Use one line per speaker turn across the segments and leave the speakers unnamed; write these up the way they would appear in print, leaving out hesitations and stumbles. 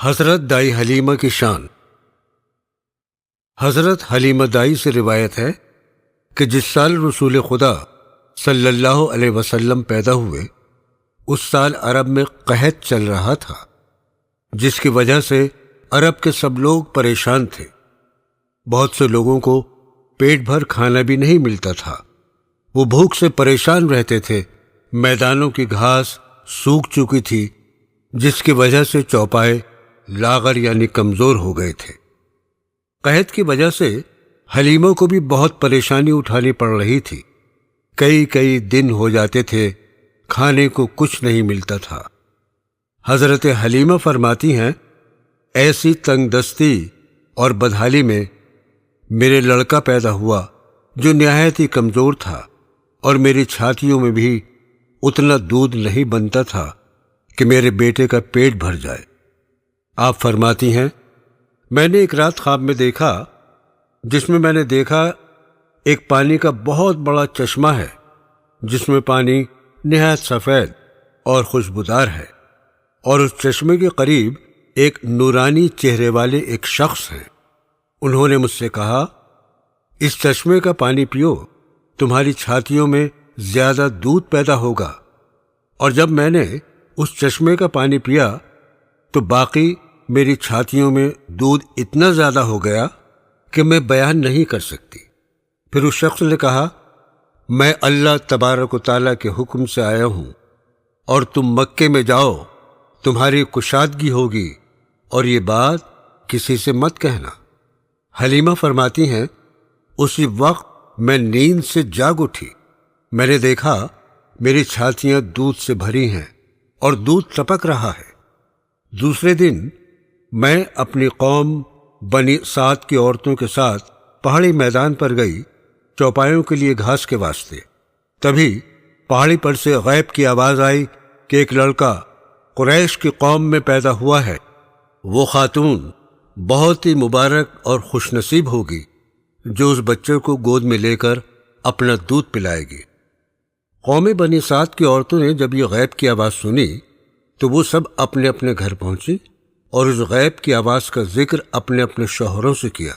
حضرت دائی حلیمہ کی شان۔ حضرت حلیمہ دائی سے روایت ہے کہ جس سال رسول خدا صلی اللہ علیہ وسلم پیدا ہوئے اس سال عرب میں قحط چل رہا تھا، جس کی وجہ سے عرب کے سب لوگ پریشان تھے۔ بہت سے لوگوں کو پیٹ بھر کھانا بھی نہیں ملتا تھا، وہ بھوک سے پریشان رہتے تھے۔ میدانوں کی گھاس سوکھ چکی تھی، جس کی وجہ سے چوپائے لاغر یعنی کمزور ہو گئے تھے۔ قحط کی وجہ سے حلیمہ کو بھی بہت پریشانی اٹھانی پڑ رہی تھی۔ کئی دن ہو جاتے تھے، کھانے کو کچھ نہیں ملتا تھا۔ حضرت حلیمہ فرماتی ہیں، ایسی تنگ دستی اور بدحالی میں میرے لڑکا پیدا ہوا جو نہایت ہی کمزور تھا، اور میری چھاتیوں میں بھی اتنا دودھ نہیں بنتا تھا کہ میرے بیٹے کا پیٹ بھر جائے۔ آپ فرماتی ہیں، میں نے ایک رات خواب میں دیکھا جس میں نے دیکھا ایک پانی کا بہت بڑا چشمہ ہے، جس میں پانی نہایت سفید اور خوشبودار ہے، اور اس چشمے کے قریب ایک نورانی چہرے والے ایک شخص ہیں۔ انہوں نے مجھ سے کہا، اس چشمے کا پانی پیو، تمہاری چھاتیوں میں زیادہ دودھ پیدا ہوگا۔ اور جب میں نے اس چشمے کا پانی پیا تو باقی میری چھاتیوں میں دودھ اتنا زیادہ ہو گیا کہ میں بیان نہیں کر سکتی۔ پھر اس شخص نے کہا، میں اللہ تبارک و تعالیٰ کے حکم سے آیا ہوں، اور تم مکے میں جاؤ، تمہاری کشادگی ہوگی، اور یہ بات کسی سے مت کہنا۔ حلیمہ فرماتی ہیں، اسی وقت میں نیند سے جاگ اٹھی۔ میں نے دیکھا میری چھاتیاں دودھ سے بھری ہیں اور دودھ ٹپک رہا ہے۔ دوسرے دن میں اپنی قوم بنی سعد کی عورتوں کے ساتھ پہاڑی میدان پر گئی چوپایوں کے لیے گھاس کے واسطے۔ تبھی پہاڑی پر سے غیب کی آواز آئی کہ ایک لڑکا قریش کی قوم میں پیدا ہوا ہے، وہ خاتون بہت ہی مبارک اور خوش نصیب ہوگی جو اس بچے کو گود میں لے کر اپنا دودھ پلائے گی۔ قوم بنی سعد کی عورتوں نے جب یہ غیب کی آواز سنی تو وہ سب اپنے اپنے گھر پہنچی اور اس غیب کی آواز کا ذکر اپنے اپنے شوہروں سے کیا۔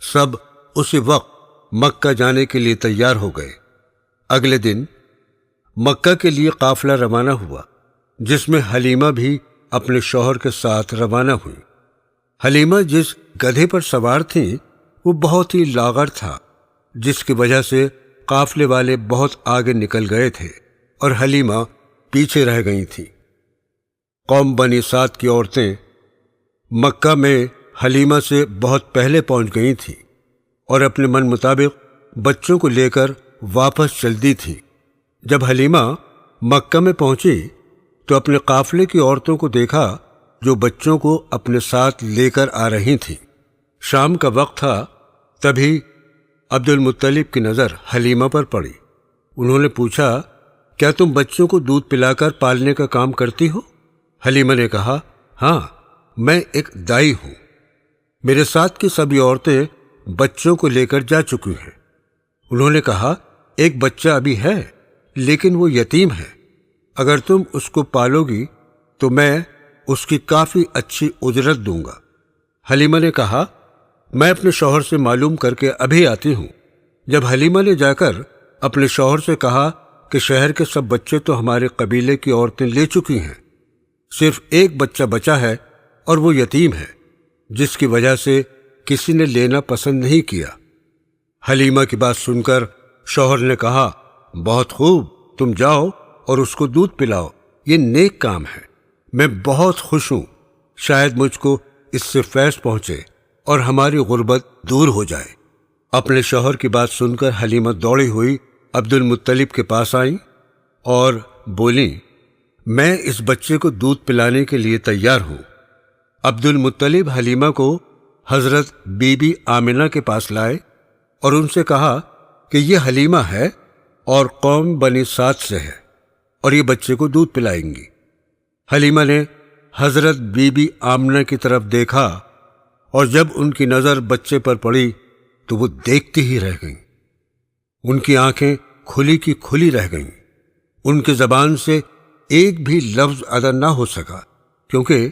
سب اسی وقت مکہ جانے کے لیے تیار ہو گئے۔ اگلے دن مکہ کے لیے قافلہ روانہ ہوا، جس میں حلیمہ بھی اپنے شوہر کے ساتھ روانہ ہوئی۔ حلیمہ جس گدھے پر سوار تھیں وہ بہت ہی لاغر تھا، جس کی وجہ سے قافلے والے بہت آگے نکل گئے تھے اور حلیمہ پیچھے رہ گئی تھیں۔ قوم بنی سعد کی عورتیں مکہ میں حلیمہ سے بہت پہلے پہنچ گئی تھیں اور اپنے من مطابق بچوں کو لے کر واپس چل دی تھیں۔ جب حلیمہ مکہ میں پہنچی تو اپنے قافلے کی عورتوں کو دیکھا جو بچوں کو اپنے ساتھ لے کر آ رہی تھیں۔ شام کا وقت تھا، تبھی عبد المطلب کی نظر حلیمہ پر پڑی۔ انہوں نے پوچھا، کیا تم بچوں کو دودھ پلا کر پالنے کا کام کرتی ہو؟ حلیمہ نے کہا، ہاں، میں ایک دائی ہوں، میرے ساتھ کی سبھی عورتیں بچوں کو لے کر جا چکی ہیں۔ انہوں نے کہا، ایک بچہ ابھی ہے لیکن وہ یتیم ہے، اگر تم اس کو پالو گی تو میں اس کی کافی اچھی اجرت دوں گا۔ حلیمہ نے کہا، میں اپنے شوہر سے معلوم کر کے ابھی آتی ہوں۔ جب حلیمہ نے جا کر اپنے شوہر سے کہا کہ شہر کے سب بچے تو ہمارے قبیلے کی عورتیں لے چکی ہیں، صرف ایک بچہ بچا ہے اور وہ یتیم ہے، جس کی وجہ سے کسی نے لینا پسند نہیں کیا۔ حلیمہ کی بات سن کر شوہر نے کہا، بہت خوب، تم جاؤ اور اس کو دودھ پلاؤ، یہ نیک کام ہے، میں بہت خوش ہوں، شاید مجھ کو اس سے فیض پہنچے اور ہماری غربت دور ہو جائے۔ اپنے شوہر کی بات سن کر حلیمہ دوڑی ہوئی عبد المطلب کے پاس آئیں اور بولیں، میں اس بچے کو دودھ پلانے کے لیے تیار ہوں۔ عبد المطلب حلیمہ کو حضرت بی بی آمنہ کے پاس لائے اور ان سے کہا کہ یہ حلیمہ ہے اور قوم بنی سعد سے ہے اور یہ بچے کو دودھ پلائیں گی۔ حلیمہ نے حضرت بی بی آمنہ کی طرف دیکھا اور جب ان کی نظر بچے پر پڑی تو وہ دیکھتی ہی رہ گئیں۔ ان کی آنکھیں کھلی کی کھلی رہ گئیں۔ ان کی زبان سے ایک بھی لفظ ادا نہ ہو سکا، کیونکہ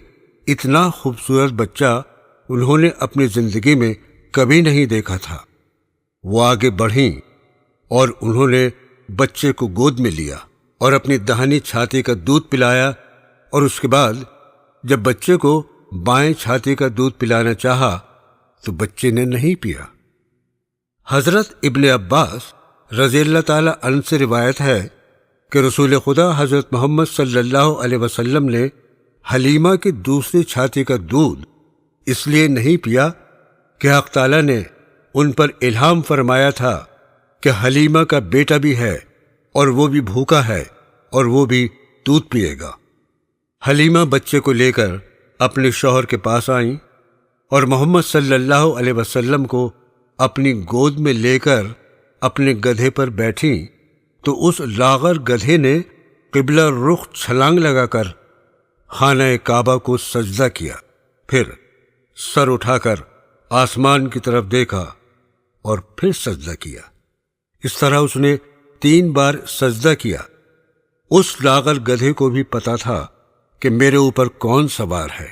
اتنا خوبصورت بچہ انہوں نے اپنی زندگی میں کبھی نہیں دیکھا تھا۔ وہ آگے بڑھیں اور انہوں نے بچے کو گود میں لیا اور اپنی داہنی چھاتی کا دودھ پلایا، اور اس کے بعد جب بچے کو بائیں چھاتی کا دودھ پلانا چاہا تو بچے نے نہیں پیا۔ حضرت ابن عباس رضی اللہ تعالی عنہ سے روایت ہے کہ رسول خدا حضرت محمد صلی اللہ علیہ وسلم نے حلیمہ کی دوسری چھاتی کا دودھ اس لیے نہیں پیا کہ حق تعالی نے ان پر الہام فرمایا تھا کہ حلیمہ کا بیٹا بھی ہے اور وہ بھی بھوکا ہے اور وہ بھی دودھ پیے گا۔ حلیمہ بچے کو لے کر اپنے شوہر کے پاس آئیں اور محمد صلی اللہ علیہ وسلم کو اپنی گود میں لے کر اپنے گدھے پر بیٹھیں تو اس لاغر گدھے نے قبلہ رخ چھلانگ لگا کر خانہ کعبہ کو سجدہ کیا، پھر سر اٹھا کر آسمان کی طرف دیکھا اور پھر سجدہ کیا۔ اس طرح اس نے 3 بار سجدہ کیا۔ اس لاغر گدھے کو بھی پتا تھا کہ میرے اوپر کون سوار ہے۔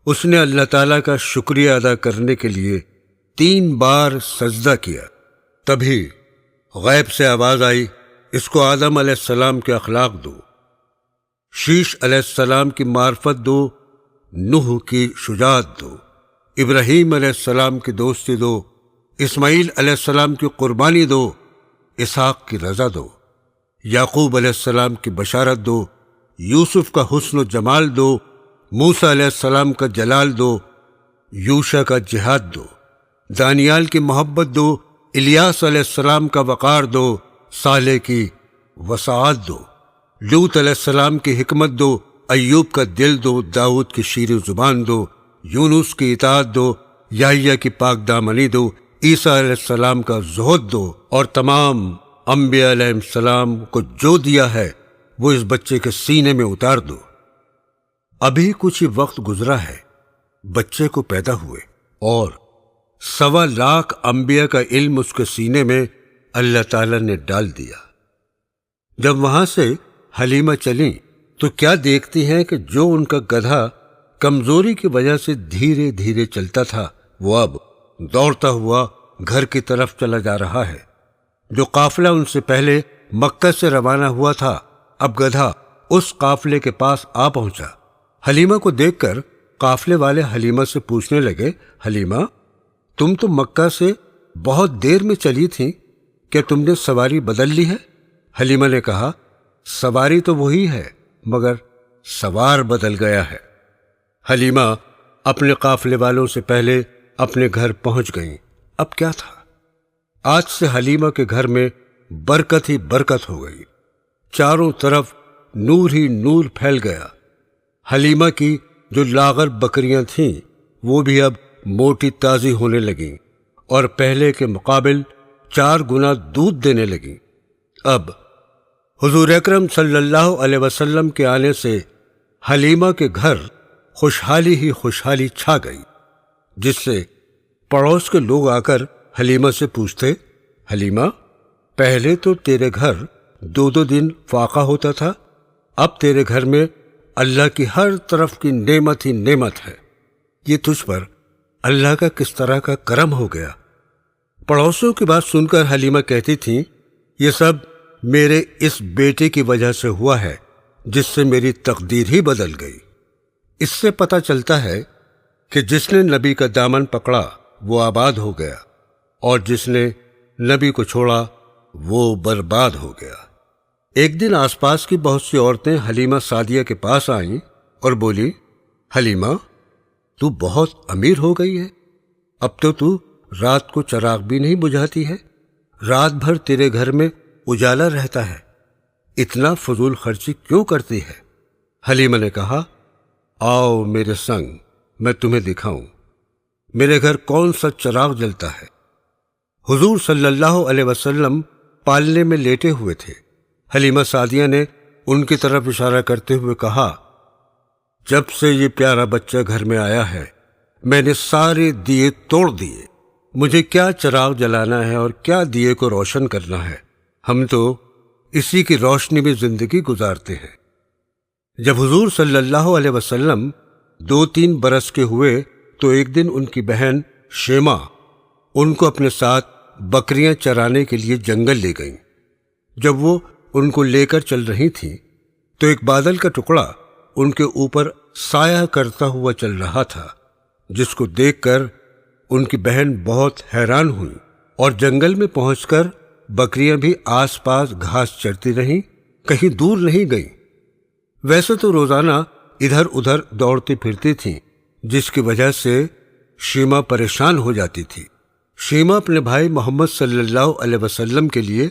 اس نے اللہ تعالیٰ کا شکریہ ادا کرنے کے لیے 3 بار سجدہ کیا۔ تبھی غیب سے آواز آئی، اس کو آدم علیہ السلام کے اخلاق دو، شیش علیہ السلام کی معرفت دو، نوح کی شجاعت دو، ابراہیم علیہ السلام کی دوستی دو، اسماعیل علیہ السلام کی قربانی دو، اسحاق کی رضا دو، یعقوب علیہ السلام کی بشارت دو، یوسف کا حسن و جمال دو، موسیٰ علیہ السلام کا جلال دو، یوشع کا جہاد دو، دانیال کی محبت دو، الیاس علیہ السلام کا وقار دو، صالح کی وسعت دو، لوط علیہ السلام کی حکمت دو، ایوب کا دل دو، داؤد کی شیریں زبان دو، یونس کی اطاعت دو، یحییٰ کی پاک دامنی دو، عیسیٰ علیہ السلام کا زہد دو، اور تمام انبیاء علیہ السلام کو جو دیا ہے وہ اس بچے کے سینے میں اتار دو۔ ابھی کچھ ہی وقت گزرا ہے، بچے کو پیدا ہوئے اور 1.25 لاکھ انبیاء کا علم اس کے سینے میں اللہ تعالی نے ڈال دیا۔ جب وہاں سے حلیمہ چلیں تو کیا دیکھتی ہیں کہ جو ان کا گدھا کمزوری کی وجہ سے دھیرے دھیرے چلتا تھا وہ اب دوڑتا ہوا گھر کی طرف چلا جا رہا ہے۔ جو قافلہ ان سے پہلے مکہ سے روانہ ہوا تھا اب گدھا اس قافلے کے پاس آ پہنچا۔ حلیمہ کو دیکھ کر قافلے والے حلیمہ سے پوچھنے لگے، حلیمہ تم تو مکہ سے بہت دیر میں چلی تھیں، کیا تم نے سواری بدل لی ہے؟ حلیمہ نے کہا، سواری تو وہی ہے مگر سوار بدل گیا ہے۔ حلیمہ اپنے قافلے والوں سے پہلے اپنے گھر پہنچ گئیں۔ اب کیا تھا؟ آج سے حلیمہ کے گھر میں برکت ہی برکت ہو گئی، چاروں طرف نور ہی نور پھیل گیا۔ حلیمہ کی جو لاغر بکریاں تھیں وہ بھی اب موٹی تازی ہونے لگیں اور پہلے کے مقابل 4 گنا دودھ دینے لگیں۔ اب حضور اکرم صلی اللہ علیہ وسلم کے آنے سے حلیمہ کے گھر خوشحالی ہی خوشحالی چھا گئی، جس سے پڑوس کے لوگ آ کر حلیمہ سے پوچھتے، حلیمہ پہلے تو تیرے گھر 2 دن فاقہ ہوتا تھا، اب تیرے گھر میں اللہ کی ہر طرف کی نعمت ہی نعمت ہے، یہ تجھ پر اللہ کا کس طرح کا کرم ہو گیا۔ پڑوسوں کی بات سن کر حلیمہ کہتی تھیں، یہ سب میرے اس بیٹے کی وجہ سے ہوا ہے جس سے میری تقدیر ہی بدل گئی۔ اس سے پتہ چلتا ہے کہ جس نے نبی کا دامن پکڑا وہ آباد ہو گیا اور جس نے نبی کو چھوڑا وہ برباد ہو گیا۔ ایک دن آس پاس کی بہت سی عورتیں حلیمہ سعدیہ کے پاس آئیں اور بولی، حلیمہ تو بہت امیر ہو گئی ہے، اب تو رات کو چراغ بھی نہیں بجھاتی ہے، رات بھر تیرے گھر میں اجالا رہتا ہے، اتنا فضول خرچی کیوں کرتی ہے؟ حلیمہ نے کہا، آؤ میرے سنگ، میں تمہیں دکھاؤں میرے گھر کون سا چراغ جلتا ہے۔ حضور صلی اللہ علیہ وسلم پالنے میں لیٹے ہوئے تھے۔ حلیمہ سعدیہ نے ان کی طرف اشارہ کرتے ہوئے کہا، جب سے یہ پیارا بچہ گھر میں آیا ہے میں نے سارے دیے توڑ دیے، مجھے کیا چراغ جلانا ہے اور کیا دیے کو روشن کرنا ہے، ہم تو اسی کی روشنی میں زندگی گزارتے ہیں۔ جب حضور صلی اللہ علیہ وسلم 2-3 برس کے ہوئے تو ایک دن ان کی بہن شیما ان کو اپنے ساتھ بکریاں چرانے کے لیے جنگل لے گئیں۔ جب وہ ان کو لے کر چل رہی تھیں تو ایک بادل کا ٹکڑا ان کے اوپر سایہ کرتا ہوا چل رہا تھا، جس کو دیکھ کر ان کی بہن بہت حیران ہوئی اور جنگل میں پہنچ کر بکریاں بھی آس پاس گھاس چرتی رہیں، کہیں دور نہیں گئیں۔ ویسے تو روزانہ ادھر ادھر دوڑتی پھرتی تھیں، جس کی وجہ سے شیما پریشان ہو جاتی تھی۔ شیما اپنے بھائی محمد صلی اللہ علیہ وسلم کے لیے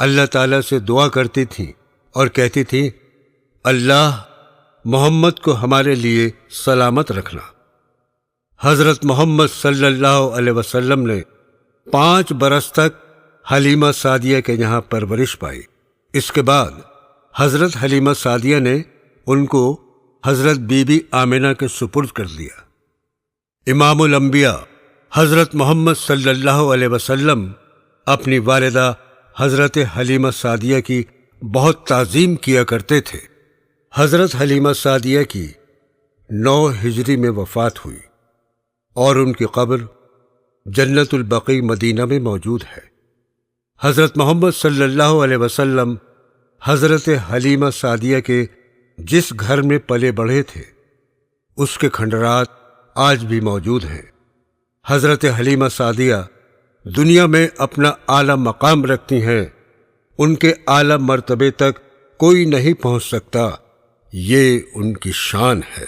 اللہ تعالیٰ سے دعا کرتی تھی اور کہتی تھی، اللہ محمد کو ہمارے لیے سلامت رکھنا۔ حضرت محمد صلی اللہ علیہ وسلم نے 5 برس تک حلیمہ سعدیہ کے یہاں پرورش پائی۔ اس کے بعد حضرت حلیمہ سعدیہ نے ان کو حضرت بی بی آمنہ کے سپرد کر دیا۔ امام الانبیاء حضرت محمد صلی اللہ علیہ وسلم اپنی والدہ حضرت حلیمہ سعدیہ کی بہت تعظیم کیا کرتے تھے۔ حضرت حلیمہ سعدیہ کی 9 ہجری میں وفات ہوئی اور ان کی قبر جنت البقیع مدینہ میں موجود ہے۔ حضرت محمد صلی اللہ علیہ وسلم حضرت حلیمہ سعدیہ کے جس گھر میں پلے بڑھے تھے اس کے کھنڈرات آج بھی موجود ہیں۔ حضرت حلیمہ سعدیہ دنیا میں اپنا اعلیٰ مقام رکھتی ہیں، ان کے اعلیٰ مرتبے تک کوئی نہیں پہنچ سکتا، یہ ان کی شان ہے۔